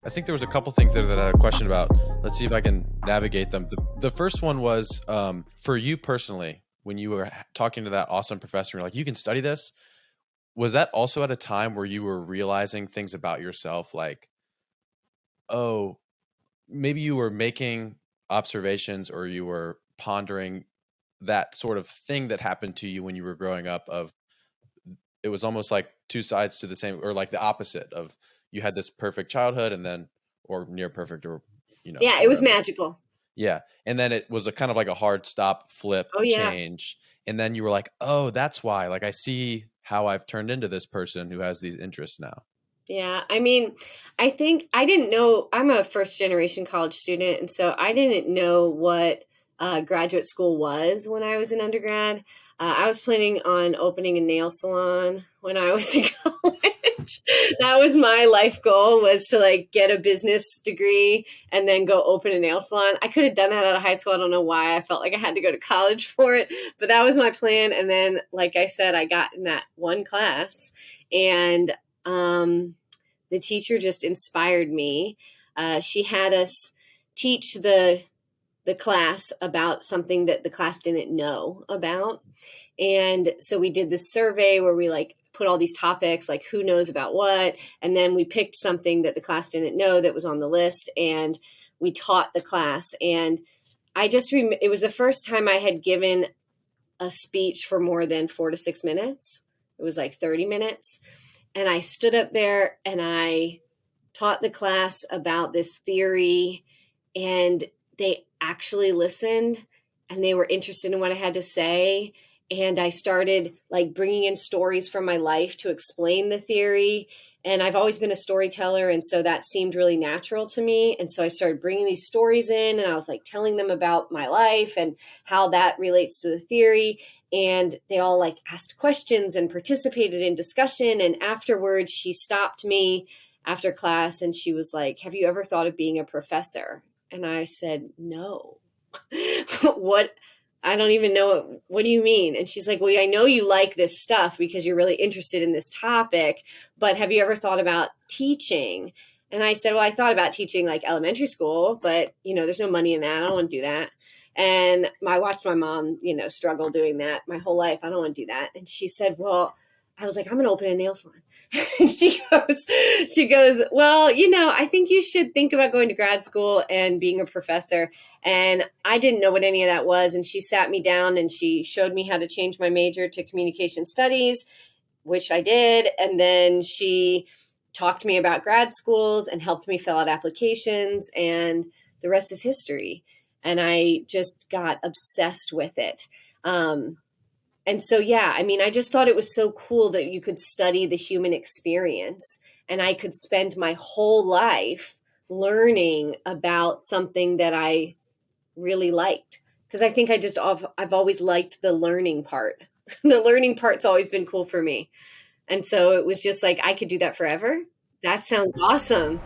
I think there was a couple things there that I had a question about. Let's see if I can navigate them. The first one was for you personally, when you were talking to that awesome professor, you're like, you can study this. Was that also at a time where you were realizing things about yourself, like, oh, maybe you were making observations or you were pondering that sort of thing that happened to you when you were growing up, of it was almost like two sides to the same, or like the opposite of, you had this perfect childhood and then, or near perfect, or, Yeah, it was whatever. magical. Yeah. And then it was a kind of like a hard stop, flip, Oh yeah. change. And then you were like, oh, that's why, like, I see how I've turned into this person who has these interests now. Yeah, I mean, I think I didn't know. I'm a first generation college student, and so I didn't know what graduate school was when I was in undergrad. I was planning on opening a nail salon when I was in college. That was my life goal, was to like get a business degree and then go open a nail salon. I could have done that out of high school. I don't know why I felt like I had to go to college for it, but that was my plan. And then, like I said, I got in that one class, and the teacher just inspired me. She had us teach the class about something that the class didn't know about. And so we did this survey where we like put all these topics, like who knows about what, and then we picked something that the class didn't know that was on the list, and we taught the class. And it was the first time I had given a speech for more than 4 to 6 minutes. It was like 30 minutes. And I stood up there and I taught the class about this theory, and they actually listened and they were interested in what I had to say. And I started like bringing in stories from my life to explain the theory. And I've always been a storyteller, and so that seemed really natural to me. And so I started bringing these stories in, and I was like telling them about my life and how that relates to the theory. And they all like asked questions and participated in discussion. And afterwards, she stopped me after class and she was like, "Have you ever thought of being a professor?" And I said, "No." What? I don't even know. What do you mean? And she's like, "Well, I know you like this stuff because you're really interested in this topic, but have you ever thought about teaching?" And I said, "Well, I thought about teaching like elementary school, but there's no money in that. I don't want to do that." And I watched my mom, struggle doing that my whole life. I don't want to do that. And she said, "Well," I was like, "I'm going to open a nail salon." And she goes, "Well, I think you should think about going to grad school and being a professor." And I didn't know what any of that was. And she sat me down and she showed me how to change my major to communication studies, which I did. And then she talked to me about grad schools and helped me fill out applications. And the rest is history. And I just got obsessed with it. And so, yeah, I mean, I just thought it was so cool that you could study the human experience, and I could spend my whole life learning about something that I really liked. Because I think I've always liked the learning part. The learning part's always been cool for me. And so it was just like, I could do that forever. That sounds awesome.